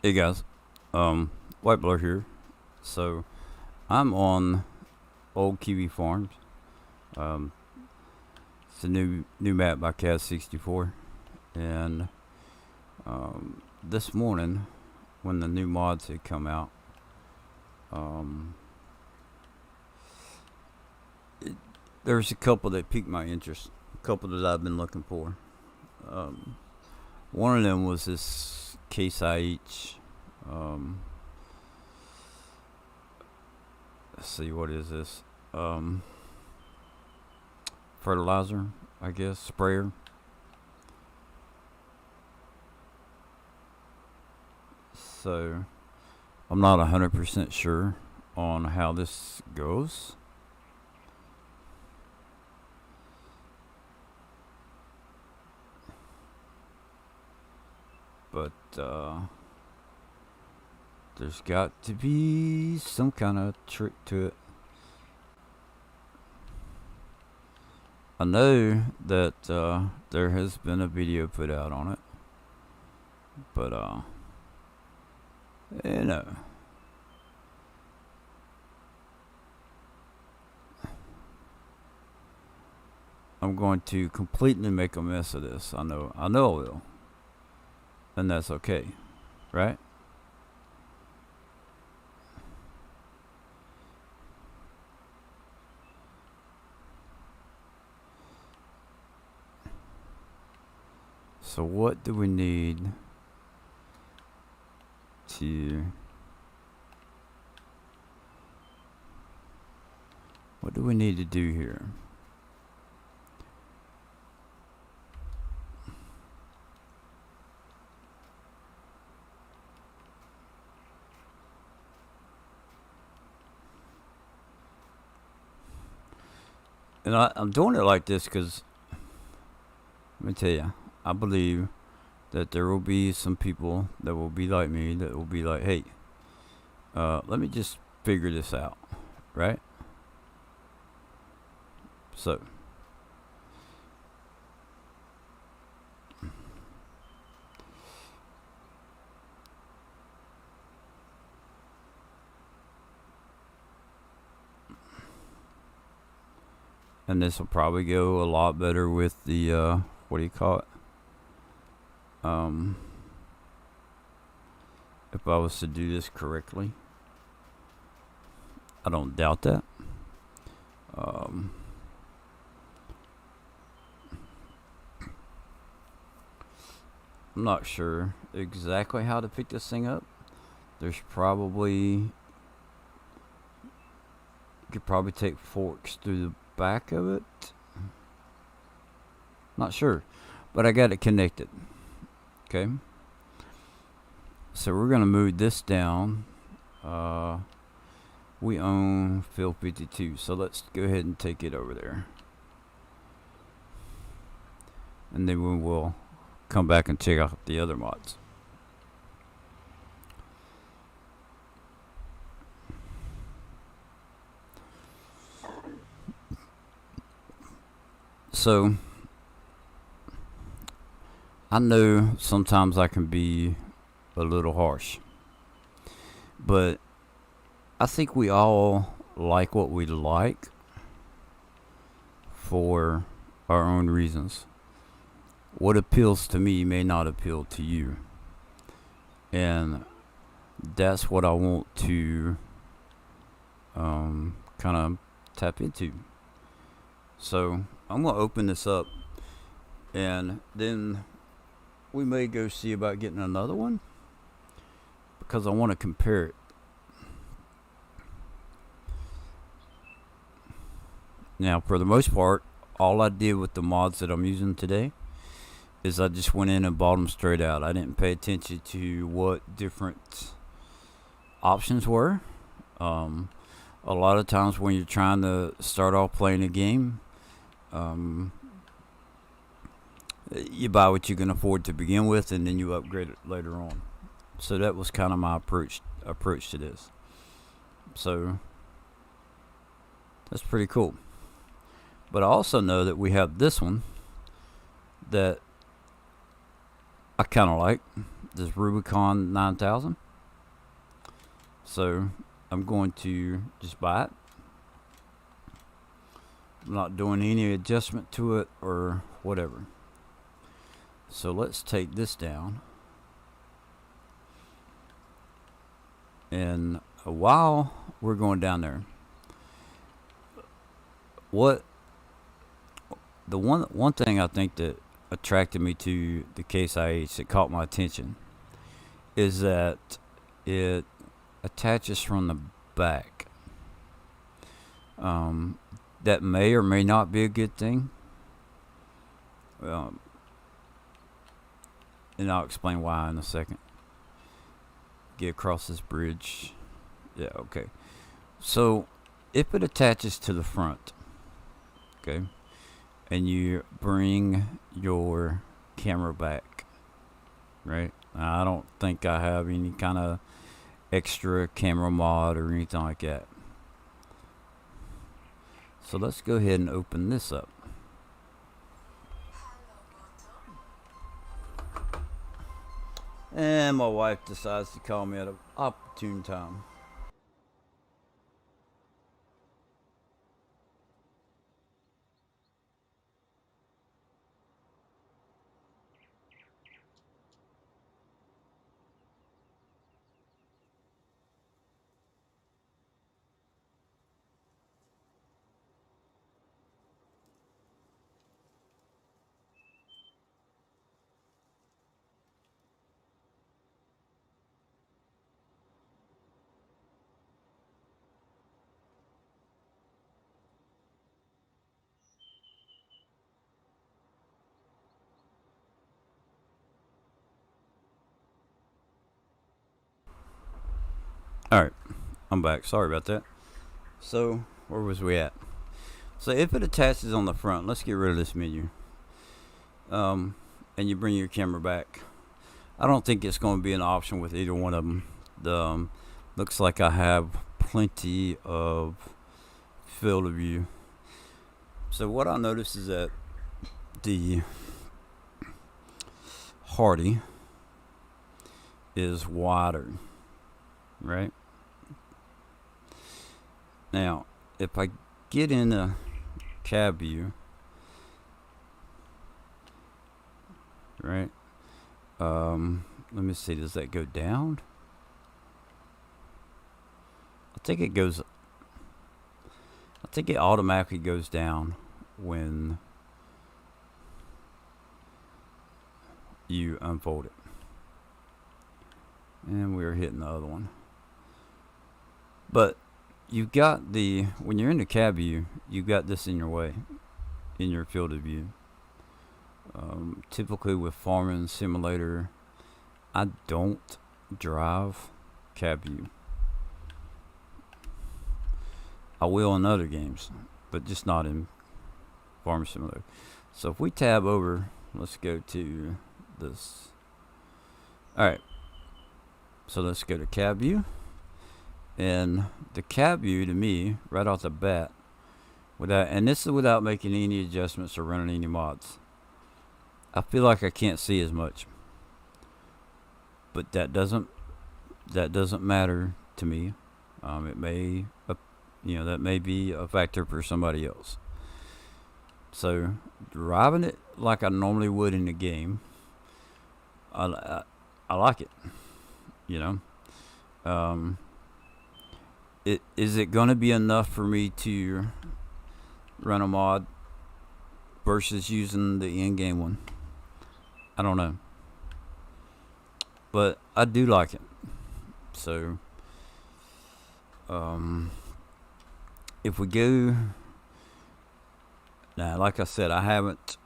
Hey guys, White Blur here. So I'm on old Kiwi Farms. Um, it's a new map by Cat64, and this morning when the new mods had come out, there's a couple that piqued my interest. A couple that I've been looking for. One of them was this case Hitch. Let's see, what is this? Fertilizer, I guess, sprayer. So I'm not 100% sure on how this goes. But there's got to be some kind of trick to it. I know that there has been a video put out on it, but you know, I'm going to completely make a mess of this. I know I will, and that's okay, right? So what do we need to... What do we need to do here? And I'm doing it like this because, let me tell you, I believe that there will be some people that will be like me, that will be like, hey, let me just figure this out, right? So, and this will probably go a lot better with the, what do you call it? If I was to do this correctly. I don't doubt that. I'm not sure exactly how to pick this thing up. There's probably, you could probably take forks through the back of it. Not sure, but I got it connected. Okay, so we're gonna move this down. We own field 52, so let's go ahead and take it over there, and then we will come back and check out the other mods. So I know sometimes I can be a little harsh, but I think we all like what we like for our own reasons. What appeals to me may not appeal to you, and that's what I want to kind of tap into. So I'm going to open this up, and then we may go see about getting another one, because I want to compare it. Now, for the most part, all I did with the mods that I'm using today is I just went in and bought them straight out. I didn't pay attention to what different options were. A lot of times when you're trying to start off playing a game, you buy what you can afford to begin with, and then you upgrade it later on. So that was kind of my approach to this. So that's pretty cool. But I also know that we have this one that I kind of like. this Rubicon 9000. So I'm going to just buy it. I'm not doing any adjustment to it or whatever. So let's take this down. And while we're going down there, the one thing I think that attracted me to the Case IH that caught my attention is that it attaches from the back. That may or may not be a good thing. And I'll explain why in a second. Get across this bridge. Yeah, okay. So if it attaches to the front, okay, and you bring your camera back, right? Now, I don't think I have any kind of extra camera mod or anything like that. So let's go ahead and open this up. And my wife decides to call me at an opportune time. Alright, I'm back. Sorry about that. So, where was we at? So, if it attaches on the front, let's get rid of this menu. And you bring your camera back. I don't think it's going to be an option with either one of them. Looks like I have plenty of field of view. So, what I noticed is that the Hardy is wider. Right now, if I get in the cab view, right, let me see, does that go down? I think it automatically goes down when you unfold it. And we're hitting the other one. But you've got when you're in the cab view, you've got this in your way, in your field of view. Typically with Farming Simulator, I don't drive cab view. I will in other games, but just not in Farming Simulator. So if we tab over, let's go to this. Alright. So let's go to cab view. And the cab view to me, right off the bat, and this is without making any adjustments or running any mods, I feel like I can't see as much. But that doesn't matter to me. It may, that may be a factor for somebody else. So driving it like I normally would in the game, I like it. Is it going to be enough for me to run a mod versus using the in-game one? I don't know. But I do like it. So, if we go now, like I said, I haven't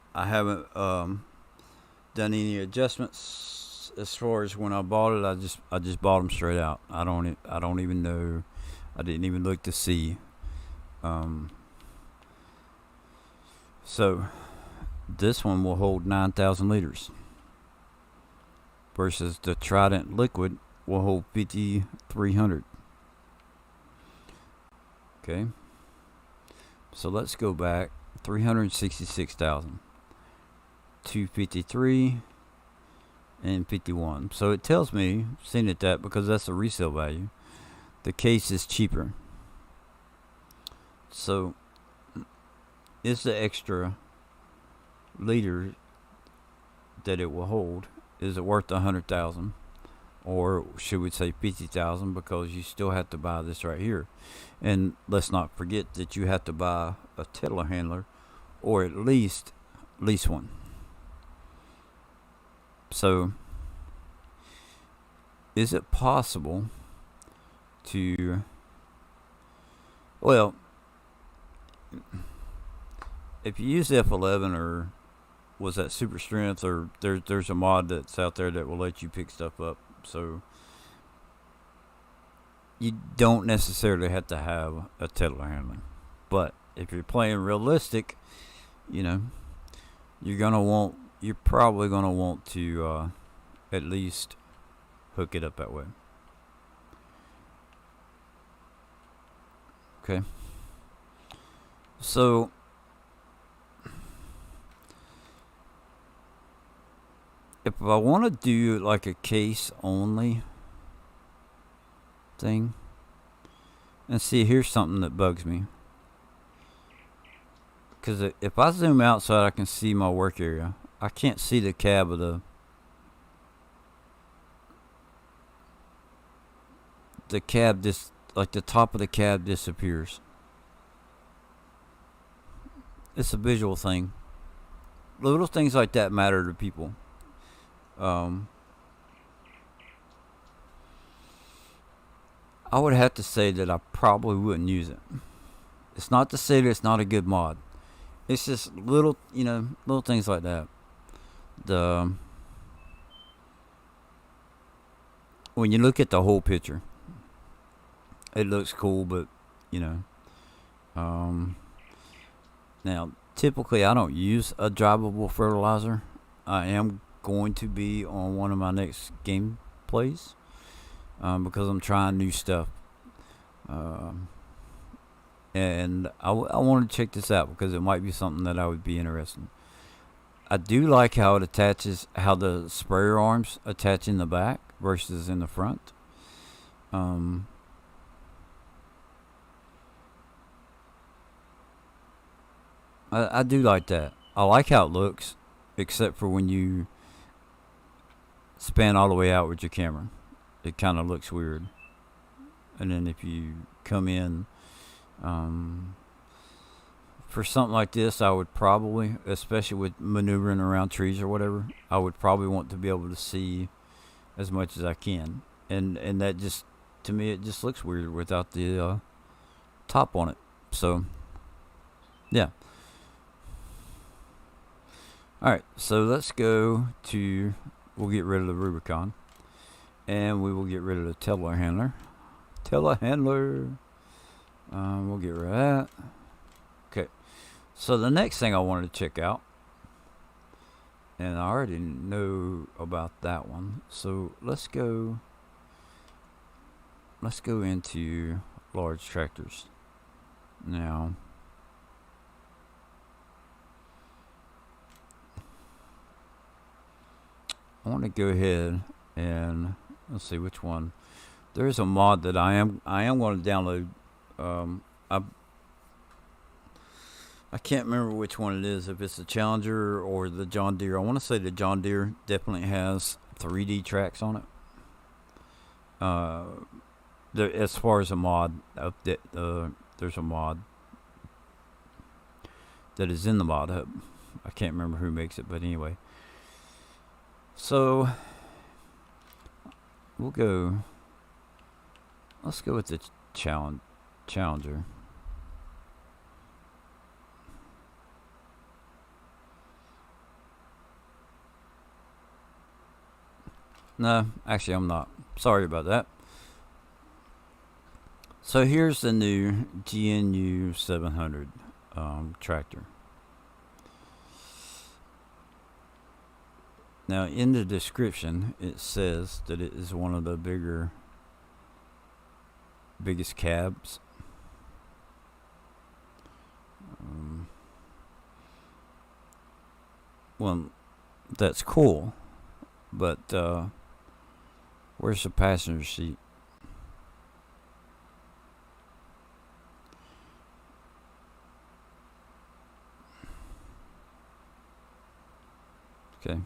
done any adjustments as far as when I bought it. I just bought them straight out. I don't even know. I didn't even look to see. So this one will hold 9,000 liters versus the Trident liquid will hold 5,300. Okay. So let's go back. 366,000. 253. and 51. So it tells me, seen it that, because that's the resale value, the case is cheaper. So is the extra liter that it will hold, is it worth 100,000, or should we say 50,000, because you still have to buy this right here? And let's not forget that you have to buy a telehandler, or at least lease one. So is it possible to, well, if you use F11, or was that Super Strength, or there's a mod that's out there that will let you pick stuff up, so you don't necessarily have to have a telehandler. But if you're playing realistic, you know, you're probably gonna want to at least hook it up that way. Okay. So if I want to do like a case only thing, and see, here's something that bugs me, because if I zoom outside, I can see my work area. I can't see the cab of the cab. Like the top of the cab disappears. It's a visual thing. Little things like that matter to people. I would have to say that I probably wouldn't use it. It's not to say that it's not a good mod. It's just little things like that. When you look at the whole picture, it looks cool, but now typically I don't use a drivable fertilizer. I am going to be on one of my next gameplays, because I'm trying new stuff, and I want to check this out because it might be something that I would be interested in. I do like how it attaches, how the sprayer arms attach in the back versus in the front. I do like that. I like how it looks, except for when you span all the way out with your camera. It kind of looks weird. And then if you come in, for something like this, I would probably, especially with maneuvering around trees or whatever, I would probably want to be able to see as much as I can. And that just, to me, it just looks weird without the top on it. So, yeah. Alright, so let's go to, we'll get rid of the Rubicon, and we will get rid of the telehandler. We'll get rid of that. Okay, so the next thing I wanted to check out, and I already know about that one, so let's go into large tractors. Now, I want to go ahead and let's see which one. There's a mod that I am going to download. I can't remember which one it is, if it's the Challenger or the John Deere. I want to say the John Deere definitely has 3D tracks on it. As far as a mod, there's a mod that is in the mod hub. I can't remember who makes it, but anyway. So let's go with the Challenger. No, actually I'm not. Sorry about that. So here's the new GNU 700 tractor. Now, in the description, it says that it is one of the biggest cabs. Well, that's cool, But where's the passenger seat? Okay.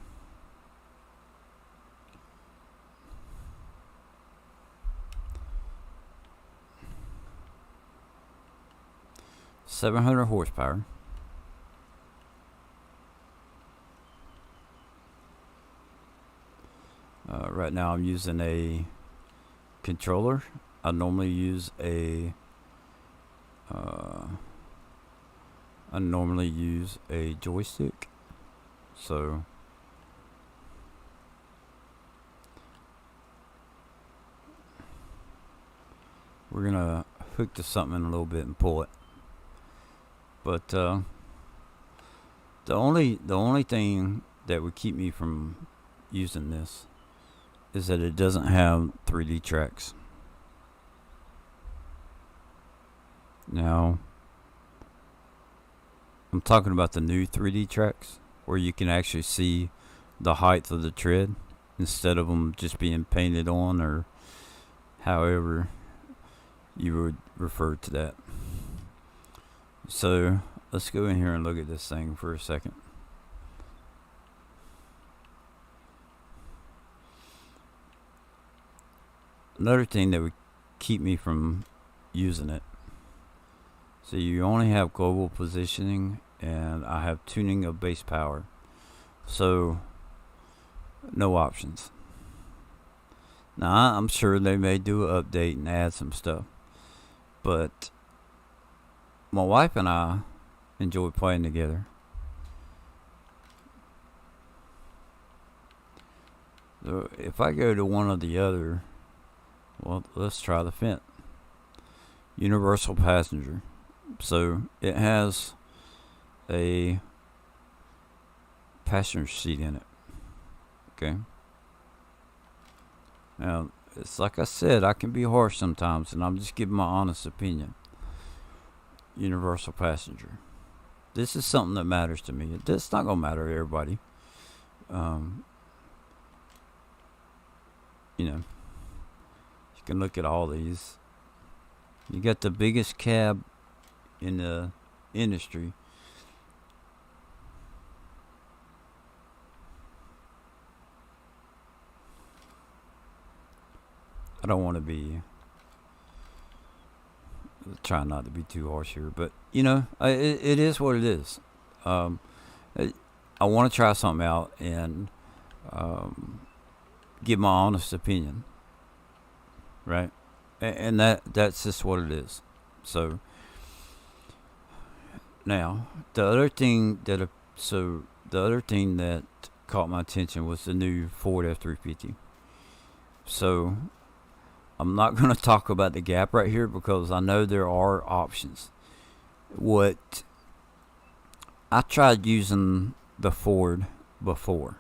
$700 horsepower. Right now I'm using a controller. I normally use a joystick. So we're gonna hook to something in a little bit and pull it. But the only thing that would keep me from using this is that it doesn't have 3D tracks. Now, I'm talking about the new 3D tracks where you can actually see the height of the tread instead of them just being painted on, or however you would refer to that. So let's go in here and look at this thing for a second. Another thing that would keep me from using it. So you only have global positioning, and I have tuning of base power. So no options. Now I'm sure they may do an update and add some stuff, but my wife and I enjoy playing together. So if I go to one or the other, well, let's try the Fent. Universal passenger. So it has a passenger seat in it. Okay. Now, it's like I said, I can be harsh sometimes, and I'm just giving my honest opinion. Universal passenger. This is something that matters to me. It's not going to matter to everybody. You know, you can look at all these. You got the biggest cab in the industry. I don't want to be trying not to be too harsh here, but you know, it is what it is. I want to try something out and give my honest opinion, right? And that's just what it is. So now the other thing that caught my attention was the new Ford F350. So I'm not going to talk about the gap right here because I know there are options. What I tried using the Ford before,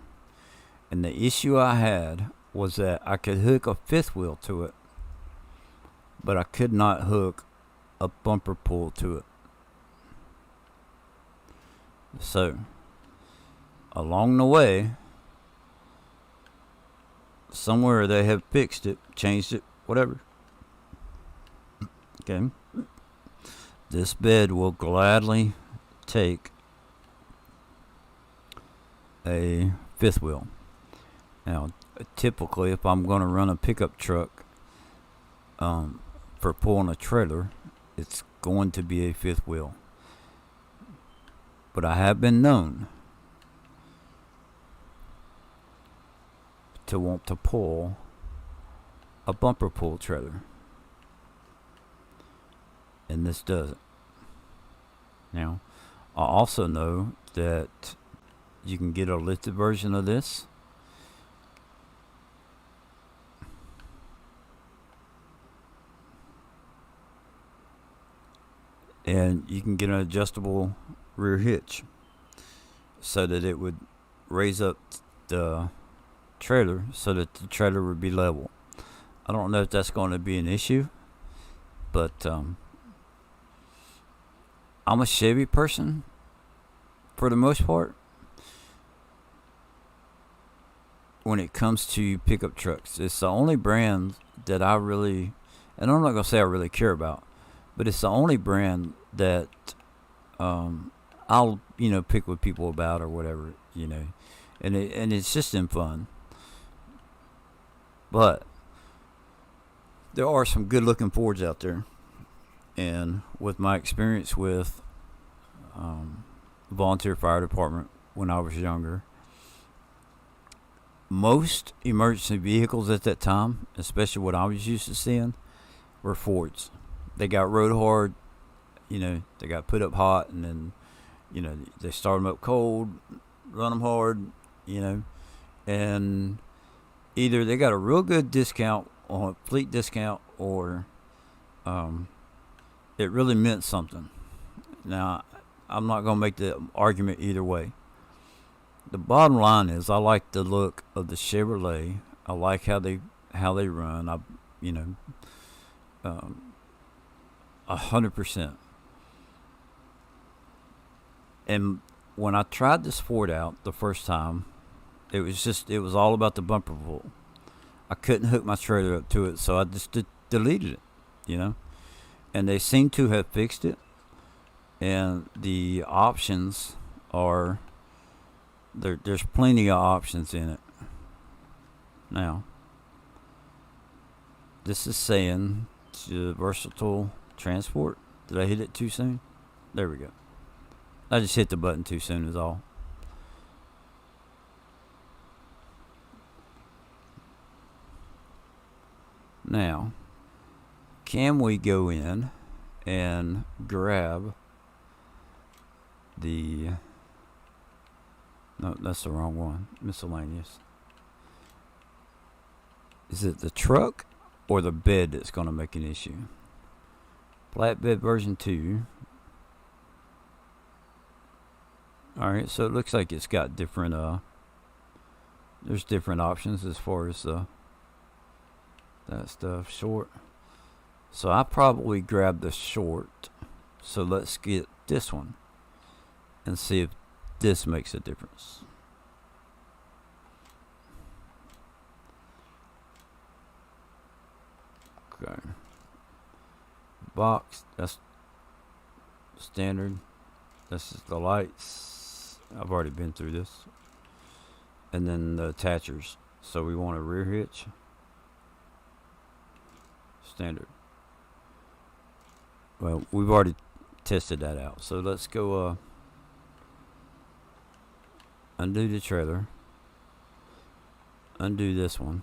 and the issue I had was that I could hook a fifth wheel to it, but I could not hook a bumper pull to it. So along the way, somewhere they have fixed it, changed it, whatever. Okay. This bed will gladly take a fifth wheel. Now, typically, if I'm going to run a pickup truck for pulling a trailer, it's going to be a fifth wheel. But I have been known to want to pull a bumper pull trailer, and this does it. Now, I also know that you can get a lifted version of this, and you can get an adjustable rear hitch so that it would raise up the trailer so that the trailer would be level. I don't know if that's going to be an issue, but I'm a Chevy person for the most part. when it comes to pickup trucks. It's the only brand that I really, and I'm not gonna say I really care about, but it's the only brand that I'll pick with people about or whatever, and it's just in fun. But there are some good looking Fords out there, and with my experience with volunteer fire department when I was younger, most emergency vehicles at that time, especially what I was used to seeing, were Fords. They got rode hard, they got put up hot, and then, they start them up cold, run them hard, and either they got a real good discount on fleet discount, or it really meant something. Now, I'm not going to make the argument either way. The bottom line is, I like the look of the Chevrolet. I like how they run. 100%. And when I tried this Ford out the first time, it was all about the bumper pull. I couldn't hook my trailer up to it, so I just deleted it, And they seem to have fixed it. And the options are, there's plenty of options in it. Now, this is saying versatile transport. Did I hit it too soon? There we go. I just hit the button too soon is all. Now, can we go in and grab the... No, that's the wrong one. Miscellaneous. Is it the truck or the bed that's going to make an issue? Flatbed version 2. Alright, so it looks like it's got different, there's different options as far as that stuff. Short. So I probably grabbed the short. So let's get this one and see if this makes a difference. Okay. Box, that's standard. This is the lights. I've already been through this. And then the attachers. So we want a rear hitch. Standard. Well, we've already tested that out. So let's go undo the trailer. Undo this one.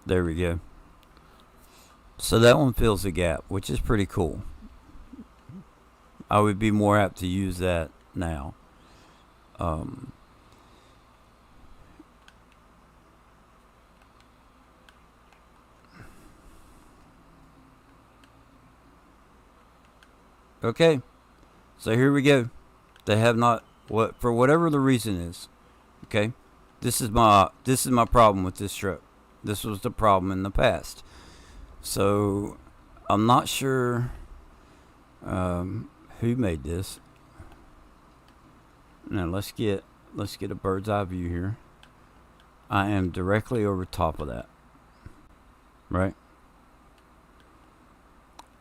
There we go. So that one fills the gap, which is pretty cool. I would be more apt to use that now. Okay, so here we go. They have not, for whatever the reason is. Okay, this is my problem with this truck. This was the problem in the past. So I'm not sure who made this. Now let's get a bird's eye view here. I am directly over top of that, right?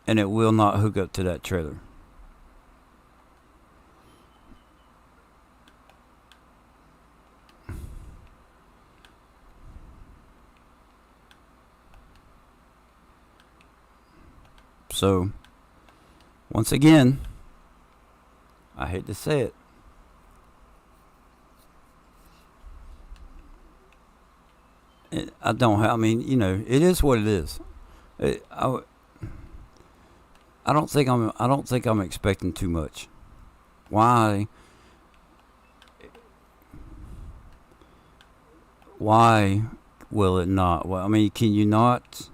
And it will not hook up to that trailer. So, once again, I hate to say it, I mean, it is what it is. I don't think I'm expecting too much. Why will it not? Well, I mean, can you not?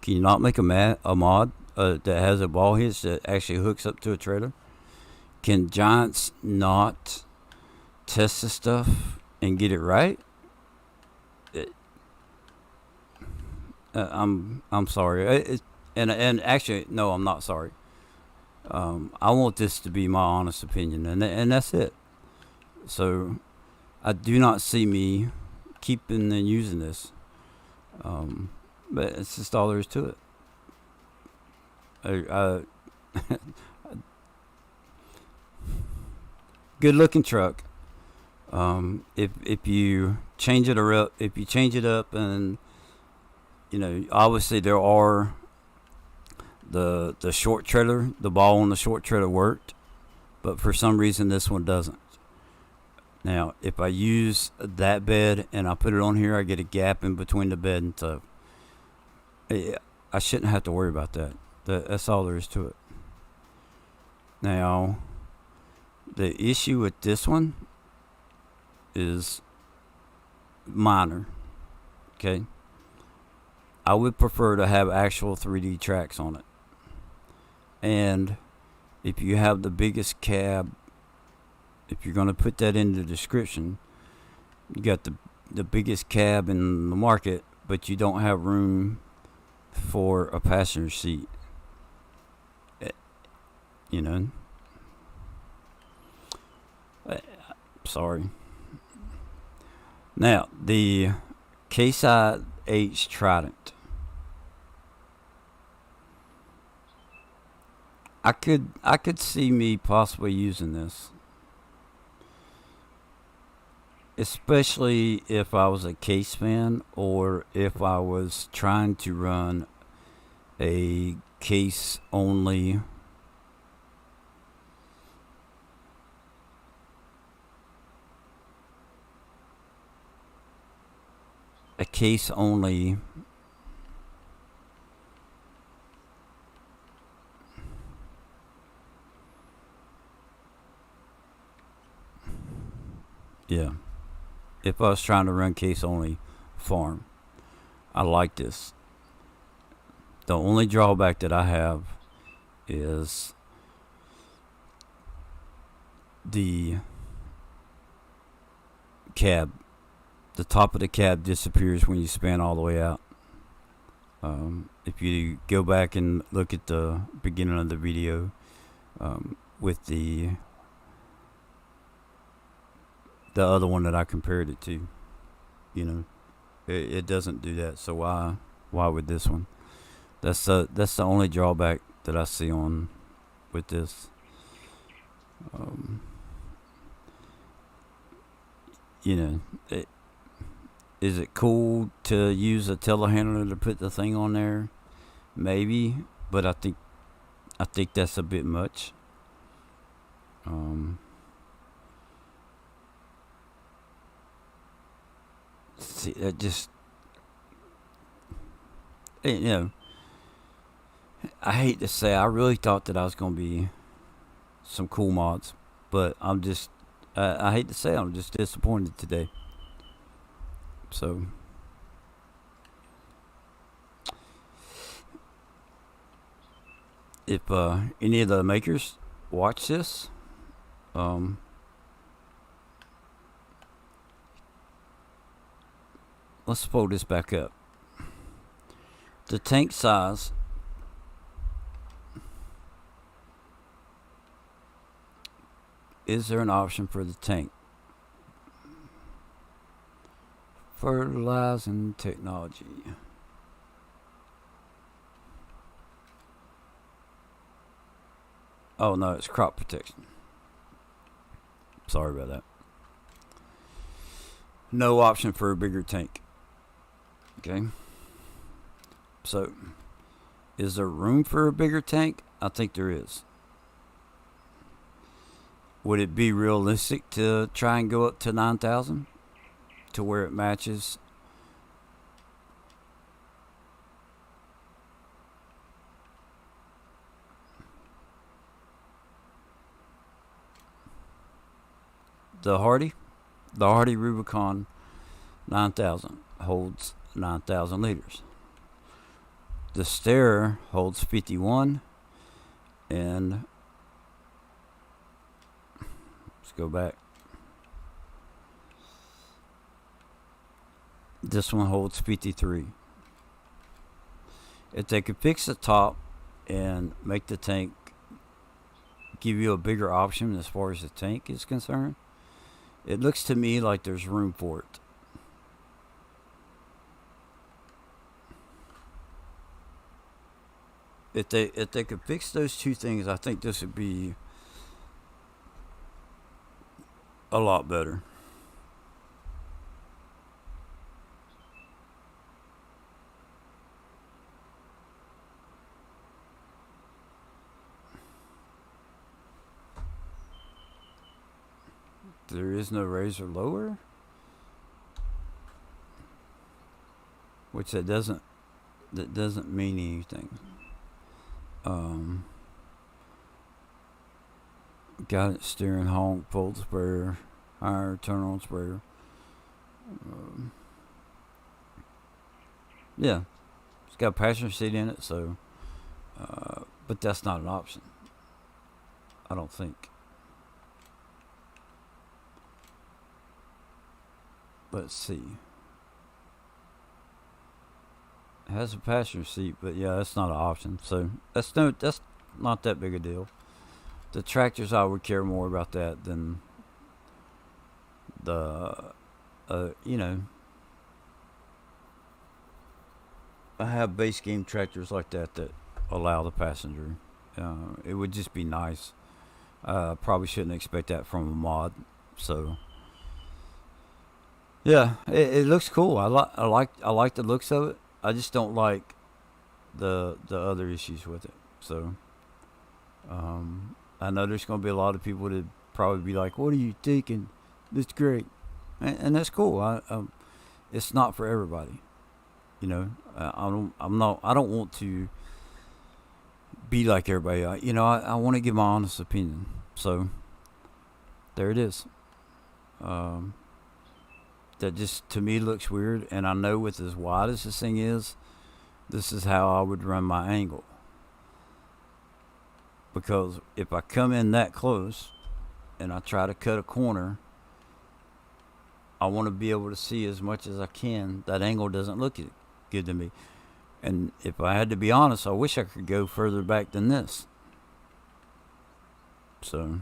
Can you not make a mod that has a ball hitch that actually hooks up to a trailer? Can Giants not test this stuff and get it right, I'm sorry. And actually, no, I'm not sorry. I want this to be my honest opinion, and that's it. So I do not see me keeping and using this. But it's just all there is to it. Good looking truck. If you change it up, and obviously there are the short trailer, the ball on the short trailer worked, but for some reason this one doesn't. Now, if I use that bed and I put it on here, I get a gap in between the bed and stuff. I shouldn't have to worry about that. That's all there is to it. Now, the issue with this one is minor. Okay? I would prefer to have actual 3D tracks on it. And if you have the biggest cab, if you're going to put that in the description, you got the biggest cab in the market, but you don't have room for a passenger seat. Sorry. Now, the Ih Trident. I could see me possibly using this, especially if I was a case fan, or if I was trying to run a case only yeah, if I was trying to run case only farm, I like this. The only drawback that I have is the cab. The top of the cab disappears when you span all the way out. If you go back and look at the beginning of the video, with the other one that I compared it to, it doesn't do that. So why would this one? That's the only drawback that I see on with this. Is it cool to use a telehandler to put the thing on there? Maybe, but I think that's a bit much. See, that just, I hate to say, I really thought that I was gonna be some cool mods, but I'm just, I hate to say, I'm just disappointed today. So, if any of the makers watch this, let's pull this back up. The tank size is there an option for the tank? Fertilizing technology. Oh no, it's crop protection. Sorry about that. No option for a bigger tank. Okay. So, is there room for a bigger tank? I think there is. Would it be realistic to try and go up to 9,000 to where it matches? The Hardy Rubicon 9,000 holds 9,000 liters. The Stair holds 51, and let's go back. This one holds 53. If they could fix the top and make the tank give you a bigger option as far as the tank is concerned, it looks to me like there's room for it. If they could fix those two things, I think this would be a lot better. There is no razor lower, which that doesn't mean anything. Got it, steering, honk, fold sprayer, higher, turn on sprayer. Yeah, it's got a passenger seat in it, so but that's not an option, I don't think. Let's see. It has a passenger seat, but yeah, that's not an option. So that's not that big a deal. The tractors, I would care more about that than the you know, I have base game tractors like that allow the passenger. It would just be nice. Probably shouldn't expect that from a mod. So yeah, it looks cool. I like the looks of it. I just don't like the other issues with it. So I know there's going to be a lot of people that probably be like, "What are you thinking? That's great," and that's cool. It's not for everybody. You know, I don't want to be like everybody. I want to give my honest opinion. So there it is. That just to me looks weird, and I know with as wide as this thing is, this is how I would run my angle. Because if I come in that close and I try to cut a corner, I want to be able to see as much as I can. That angle doesn't look good to me. And if I had to be honest, I wish I could go further back than this. So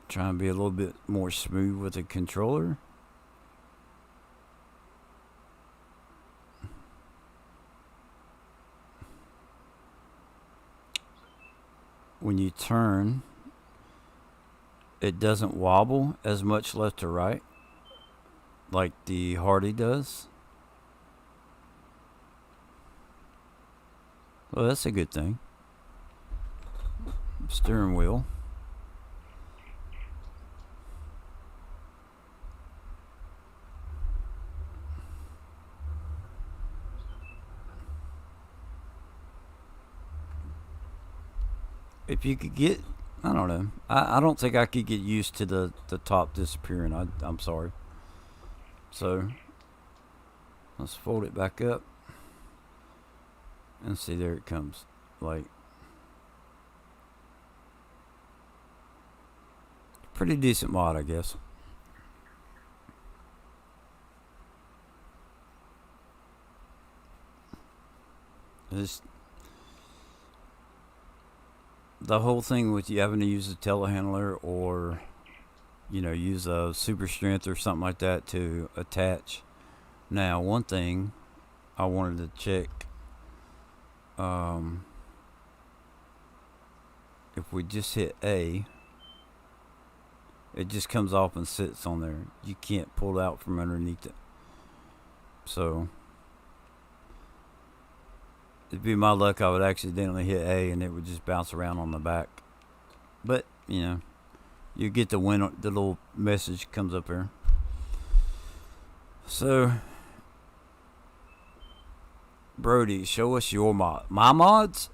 try and be a little bit more smooth with the controller. When you turn, it doesn't wobble as much left to right like the Hardy does. Well, that's a good thing. Steering wheel. If you could get, I don't know. I don't think I could get used to the top disappearing. I'm sorry. So let's fold it back up and see, there it comes. Like, pretty decent mod, I guess. Just the whole thing with you having to use a telehandler or use a super strength or something like that to attach. Now, one thing I wanted to check, if we just hit A, it just comes off and sits on there. You can't pull it out from underneath it. So it'd be my luck I would accidentally hit A and it would just bounce around on the back. But you get the little message comes up here. So Brody, show us your mod. My mods?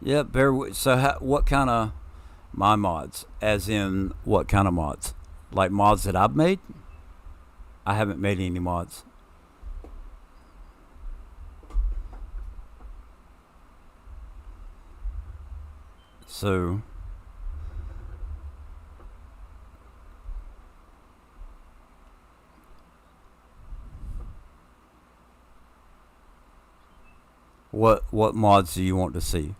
Yeah, bear with. So what kind of my mods? As in what kind of mods? Like mods that I've made? I haven't made any mods. So What mods do you want to see?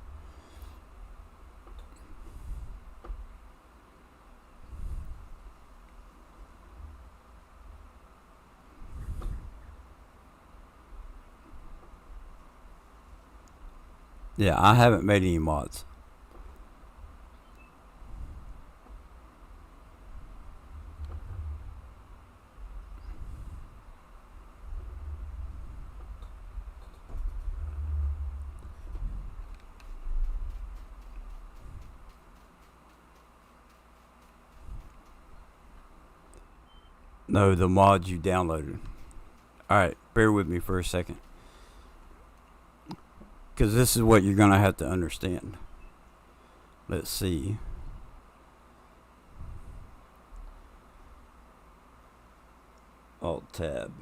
Yeah, I haven't made any mods. No, the mods you downloaded. Alright, bear with me for a second. Because this is what you're going to have to understand. Let's see. Alt tab.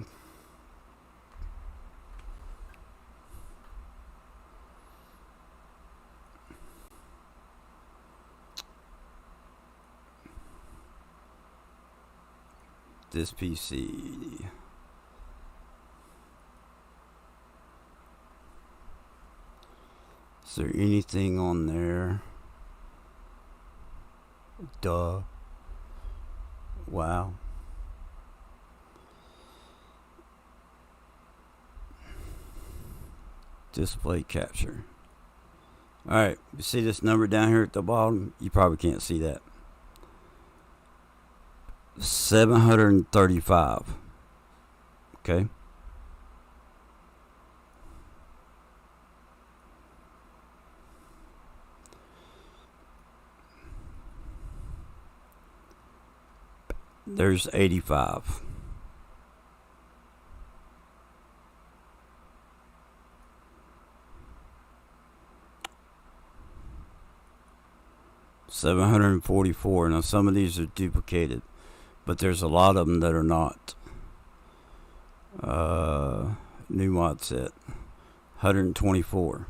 This PC. Is there anything on there? Duh. Wow. Display capture. Alright, you see this number down here at the bottom? You probably can't see that. 735. Okay. There's 85. $744. Now some of these are duplicated, but there's a lot of them that are not. New mod set, 124.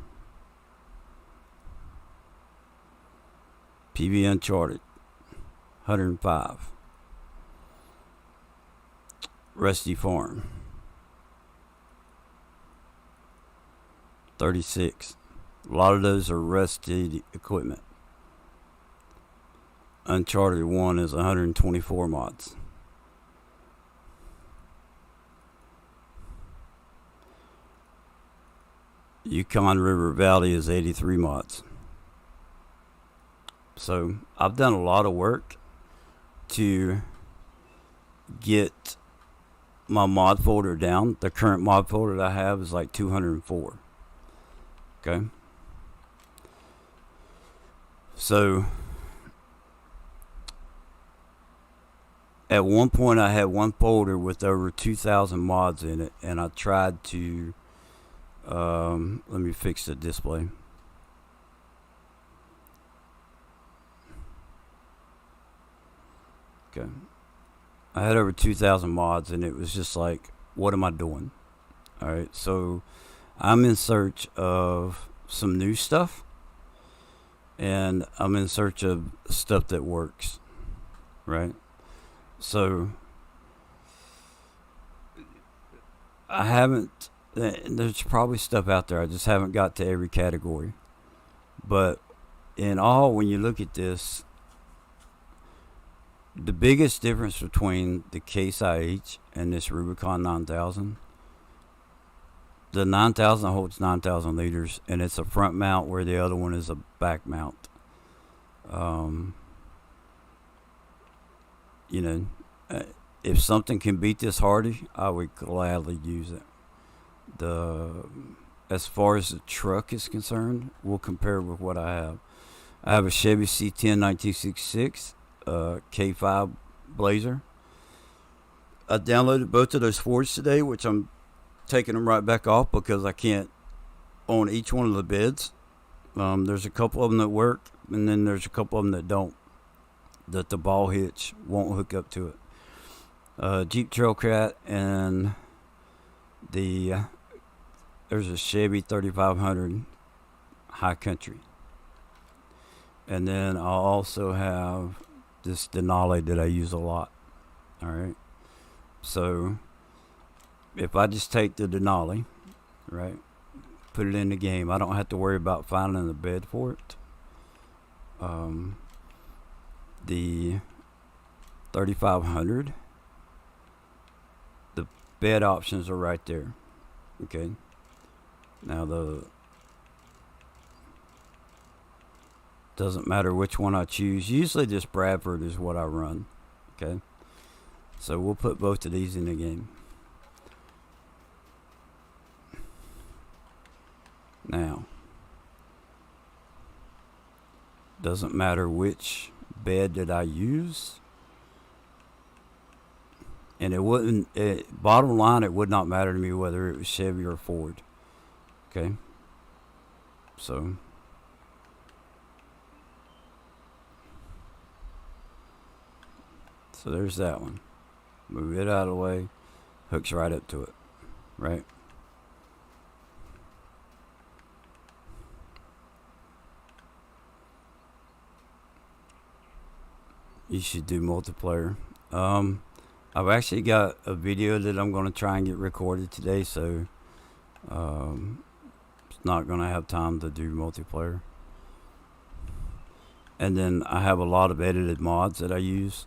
PB Uncharted, 105. Rusty Farm, 36. A lot of those are rusted equipment. Uncharted 1 is 124 mods. Yukon River Valley is 83 mods. So I've done a lot of work to get my mod folder down. The current mod folder that I have is like 204. Okay. So at one point I had one folder with over 2,000 mods in it, and I tried to let me fix the display. Okay. I had over 2,000 mods, and it was just like, what am I doing? Alright, so I'm in search of some new stuff, and I'm in search of stuff that works, right? So I haven't, there's probably stuff out there, I just haven't got to every category. But in all, when you look at this, the biggest difference between the Case IH and this Rubicon 9000, the 9000 holds 9,000 liters, and it's a front mount where the other one is a back mount. You know, if something can beat this Hardy, I would gladly use it. As far as the truck is concerned, we'll compare with what I have. I have a Chevy C10 1966. K5 Blazer. I downloaded both of those Fords today, which I'm taking them right back off because I can't own each one of the beds. There's a couple of them that work, and then there's a couple of them that don't, that the ball hitch won't hook up to it. Jeep Trailcat, and there's a Chevy 3500 High Country. And then I'll also have this Denali that I use a lot. Alright. So if I just take the Denali, right, put it in the game. I don't have to worry about finding a bed for it. The 3500, the bed options are right there. Okay, now the doesn't matter which one I choose. Usually just Bradford is what I run. Okay, so we'll put both of these in the game. Now, doesn't matter which bed that I use, and it wouldn't, bottom line, it would not matter to me whether it was Chevy or Ford. Okay, so there's that one. Move it out of the way, hooks right up to it, right? You should do multiplayer. I've actually got a video that I'm going to try and get recorded today, so it's not going to have time to do multiplayer. And then I have a lot of edited mods that I use.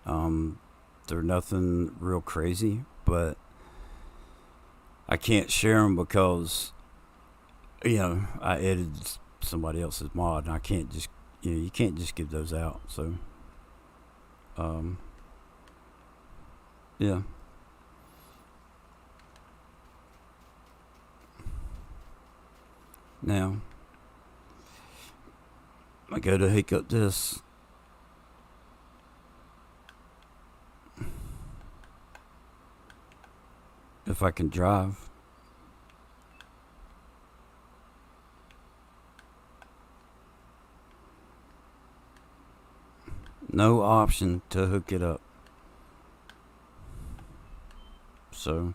They're nothing real crazy, but I can't share them because, I edited somebody else's mod, and I can't just, you can't just give those out. So, yeah. Now, I go to hook up this. If I can drive. No option to hook it up. So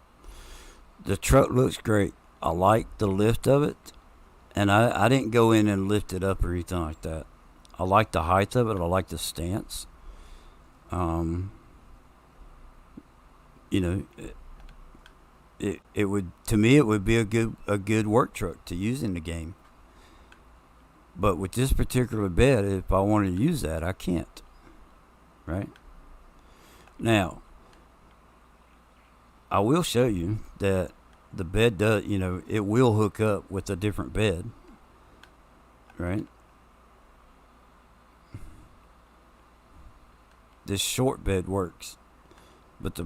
the truck looks great. I like the lift of it, and I didn't go in and lift it up or anything like that. I like the height of it. I like the stance. It would, to me, it would be a good work truck to use in the game. But with this particular bed, if I wanted to use that, I can't. Right? Now, I will show you that the bed does, it will hook up with a different bed. Right? This short bed works. But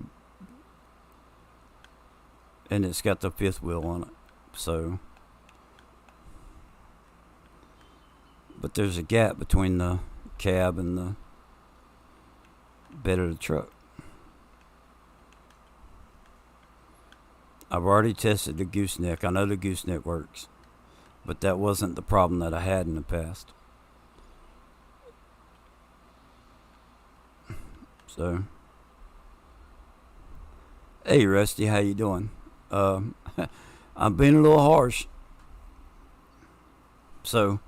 and it's got the fifth wheel on it. So, but there's a gap between the cab and the bed of the truck. I've already tested the gooseneck. I know the gooseneck works, but that wasn't the problem that I had in the past. So, hey Rusty, how you doing? I'm being a little harsh. So,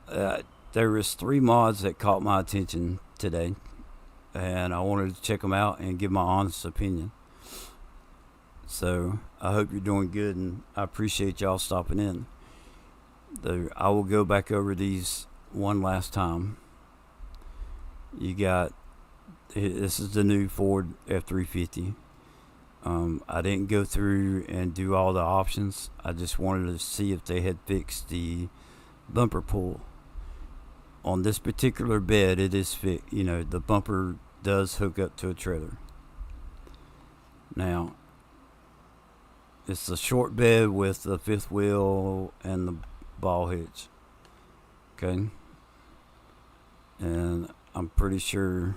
there was 3 mods that caught my attention today, and I wanted to check them out and give my honest opinion. So I hope you're doing good, and I appreciate y'all stopping in. I will go back over these one last time. You got, this is the new Ford F350. I didn't go through and do all the options. I just wanted to see if they had fixed the bumper pull. On this particular bed, it is fixed. The bumper does hook up to a trailer. Now, it's a short bed with the fifth wheel and the ball hitch. Okay. And I'm pretty sure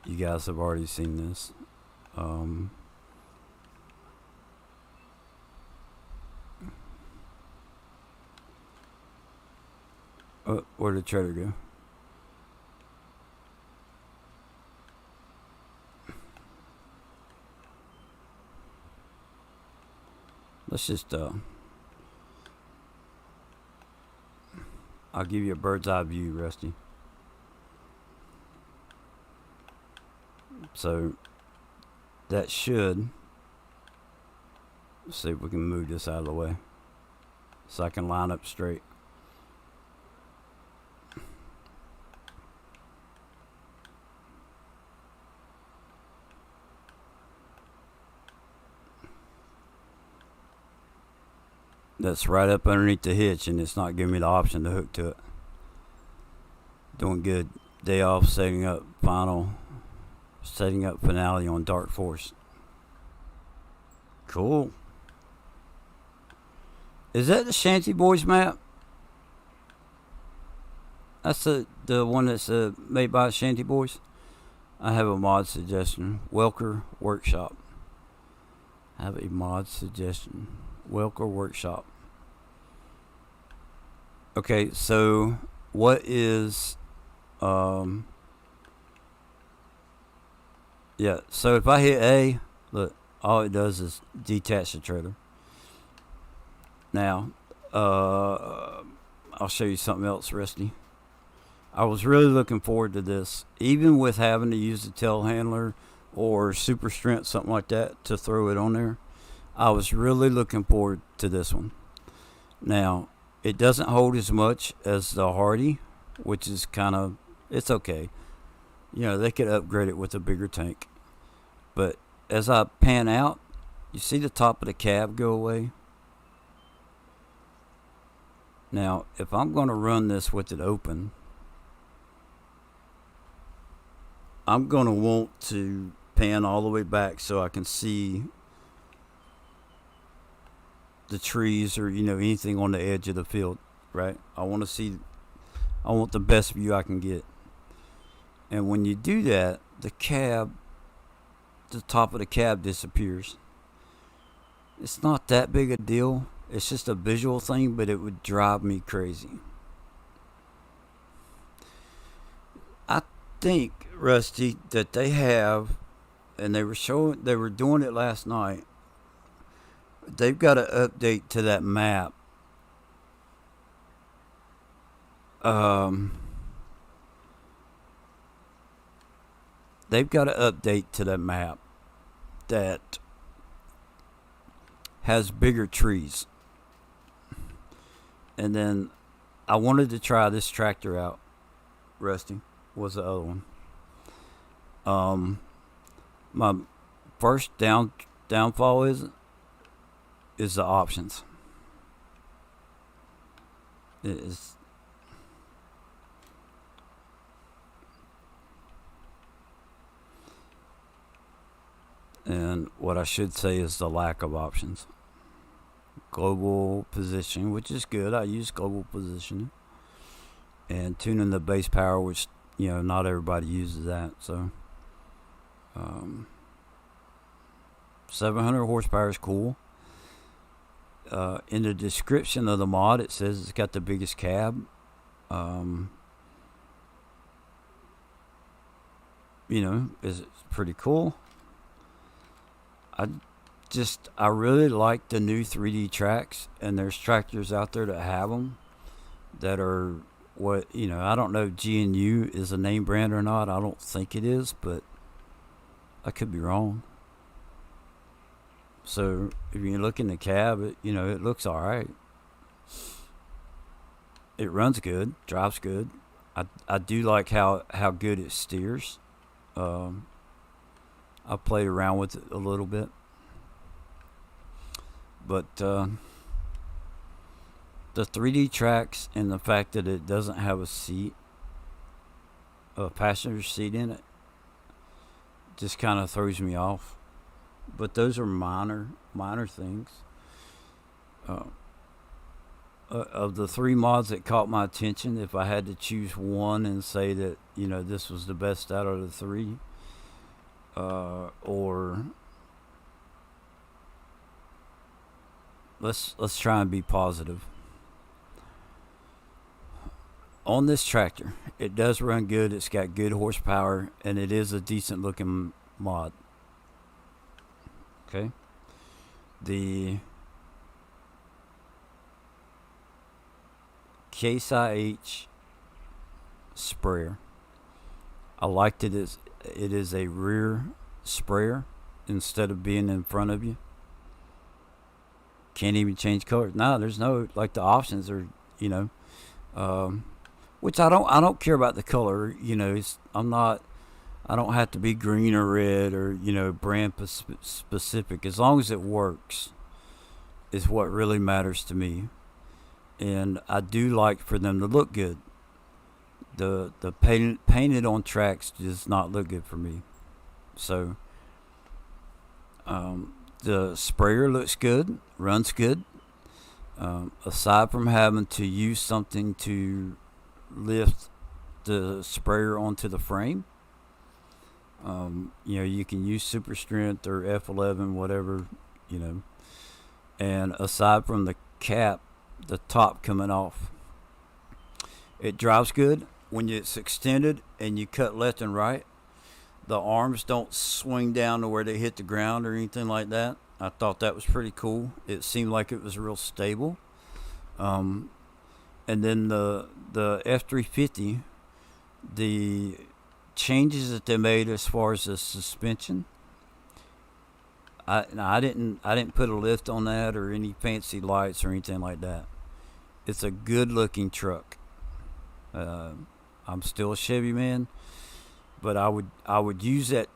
you guys have already seen this. Where'd the trailer go? Let's just, I'll give you a bird's eye view, Rusty. So, that should Let's see if we can move this out of the way so I can line up straight. That's right up underneath the hitch, and it's not giving me the option to hook to it. Doing good. Day off, setting up finale on Dark Force. Cool. Is that the Shanty Boys map? That's the one that's made by Shanty Boys. I have a mod suggestion. Welker Workshop. I have a mod suggestion. Welker Workshop. Okay, so what is yeah, so if I hit A, look, all it does is detach the trailer. Now, I'll show you something else, Rusty. I was really looking forward to this, even with having to use the telehandler or super strength, something like that, to throw it on there. I was really looking forward to this one. Now, it doesn't hold as much as the Hardy, which is kind of, it's okay. You know, they could upgrade it with a bigger tank. But as I pan out, you see the top of the cab go away? Now, if I'm going to run this with it open, I'm going to want to pan all the way back so I can see the trees or, you know, anything on the edge of the field, right? I want the best view I can get. And when you do that, the top of the cab disappears. It's not that big a deal. It's just a visual thing, but it would drive me crazy. I think, Rusty, that they have, and they were doing it last night. They've got to update to that map. They've got to update to that map that has bigger trees. And then I wanted to try this tractor out. Rusty was the other one. My first downfall is the options. It is. And what I should say is the lack of options. Global position, which is good. I use global positioning. And tuning the base power, which, you know, not everybody uses that. So, 700 horsepower is cool. In the description of the mod, it says it's got the biggest cab. You know, it's pretty cool. I really like the new 3D tracks, and there's tractors out there that have them that are what, you know, I don't know if G&U is a name brand or not. I don't think it is, but I could be wrong. So if you look in the cab, you know, it looks all right. It runs good, drives good. I do like how good it steers. I played around with it a little bit. But the 3D tracks and the fact that it doesn't have a passenger seat in it, just kind of throws me off. But those are minor things. Of the three mods that caught my attention, if I had to choose one and say that, you know, this was the best out of the three, or let's try and be positive. On this tractor, it does run good. It's got good horsepower, and it is a decent looking mod. Okay. The Case IH sprayer, I liked it as it is a rear sprayer instead of being in front of you. can't even change colors. No, there's no, like, the options are, you know, which I don't care about the color. You know, I don't have to be green or red or, you know, brand specific. As long as it works is what really matters to me. And I do like for them to look good. The painted on tracks does not look good for me. So the sprayer looks good, runs good. Aside from having to use something to lift the sprayer onto the frame, you know, you can use super strength or F11, whatever, you know. And aside from the cap, the top coming off, it drives good. When it's extended and you cut left and right, the arms don't swing down to where they hit the ground or anything like that. I thought that was pretty cool. It seemed like it was real stable. And then the F350, the changes that they made as far as the suspension, I didn't put a lift on that or any fancy lights or anything like that. It's a good looking truck. I'm still a Chevy man, but I would use that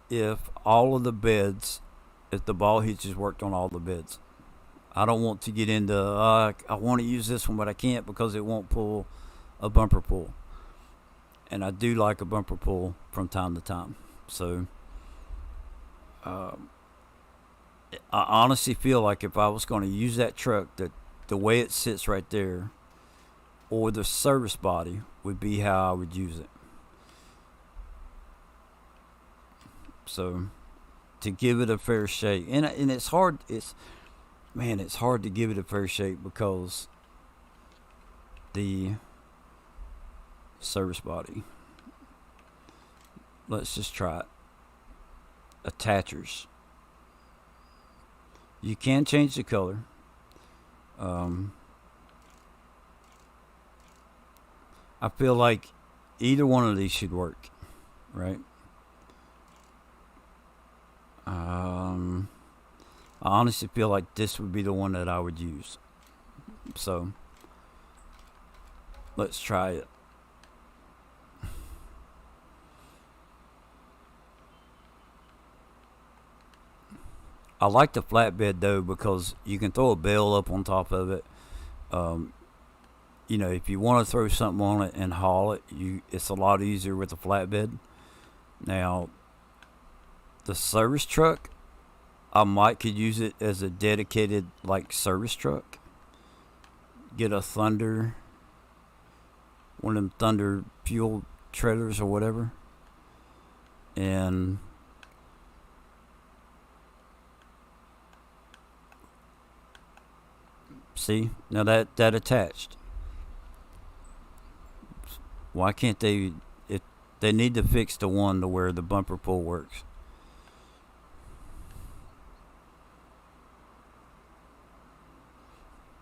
if all of the beds, if the ball hitches worked on all the beds. I don't want to get into I want to use this one but I can't because it won't pull a bumper pull. And I do like a bumper pull from time to time. So I honestly feel like if I was going to use that truck, that the way it sits right there, or the service body, would be how I would use it. So to give it a fair shake, and it's hard. It's hard to give it a fair shake because the service body. Let's just try it. Attachers. You can change the color. I feel like either one of these should work, right? I honestly feel like this would be the one that I would use. So let's try it. I like the flatbed though because you can throw a bale up on top of it. You know, if you want to throw something on it and haul it, it's a lot easier with a flatbed. Now, the service truck, I might could use it as a dedicated like service truck. Get a Thunder, one of them Thunder fuel trailers or whatever, and see, now that attached. Why can't they? If they need to fix the one to where the bumper pull works.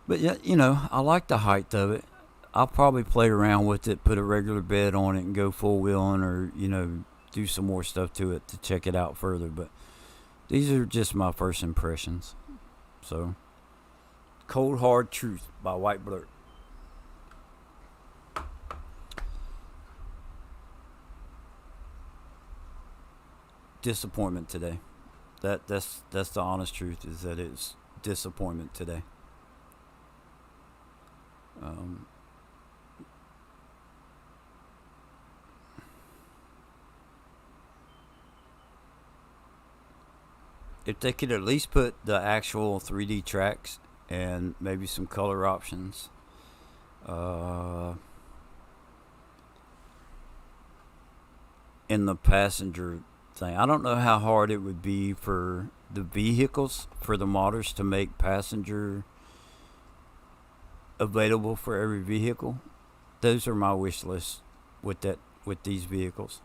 But yeah, you know, I like the height of it. I'll probably play around with it, put a regular bed on it, and go full wheeling, or you know, do some more stuff to it to check it out further. But these are just my first impressions. So, Cold Hard Truth by White Blurt. Disappointment today. That's the honest truth, is that it's disappointment today. If they could at least put the actual 3D tracks and maybe some color options, in the passenger thing. I don't know how hard it would be for the vehicles, for the modders to make passenger available for every vehicle. Those are my wish list with these vehicles.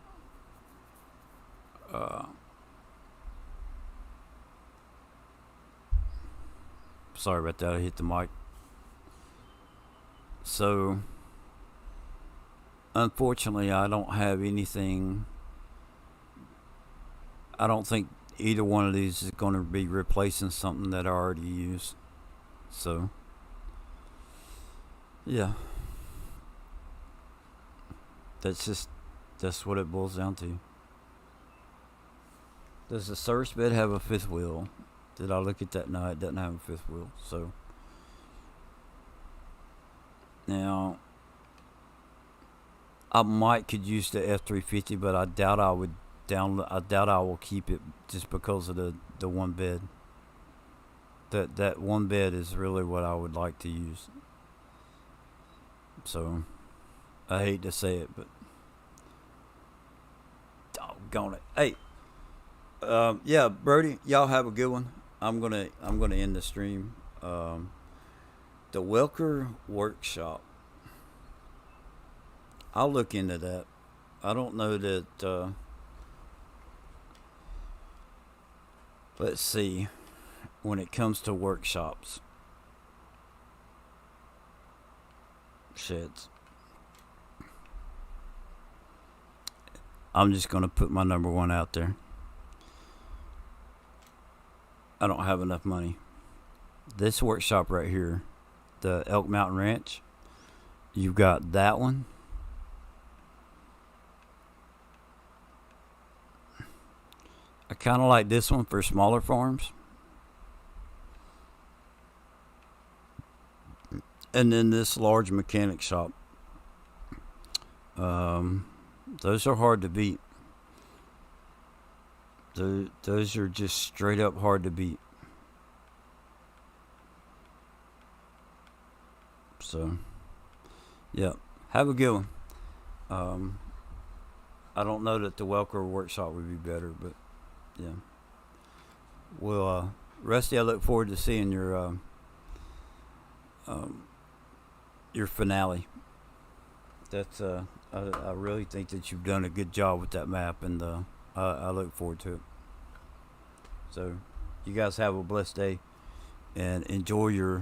Sorry about that, I hit the mic. So unfortunately I don't have anything. I don't think either one of these is going to be replacing something that I already use. So, yeah, that's what it boils down to. Does the service bed have a fifth wheel? Did I look at that? No, it doesn't have a fifth wheel. So now I might could use the F350, but I doubt I would I doubt I will keep it just because of the one bed. That one bed is really what I would like to use. So I hate to say it, but doggone it. Hey, yeah, Brody, y'all have a good one. I'm gonna end the stream. The Welker Workshop. I'll look into that. I don't know that. Let's see. When it comes to workshops, sheds. I'm just gonna put my number one out there. I don't have enough money. This workshop right here, the Elk Mountain Ranch, you've got that one. I kind of like this one for smaller farms. And then this large mechanic shop. Those are hard to beat. Those are just straight up hard to beat. So, yeah, have a good one. I don't know that the Welker Workshop would be better, but yeah. Well, Rusty, I look forward to seeing your finale. That's I really think that you've done a good job with that map, and I look forward to it. So, you guys have a blessed day, and enjoy your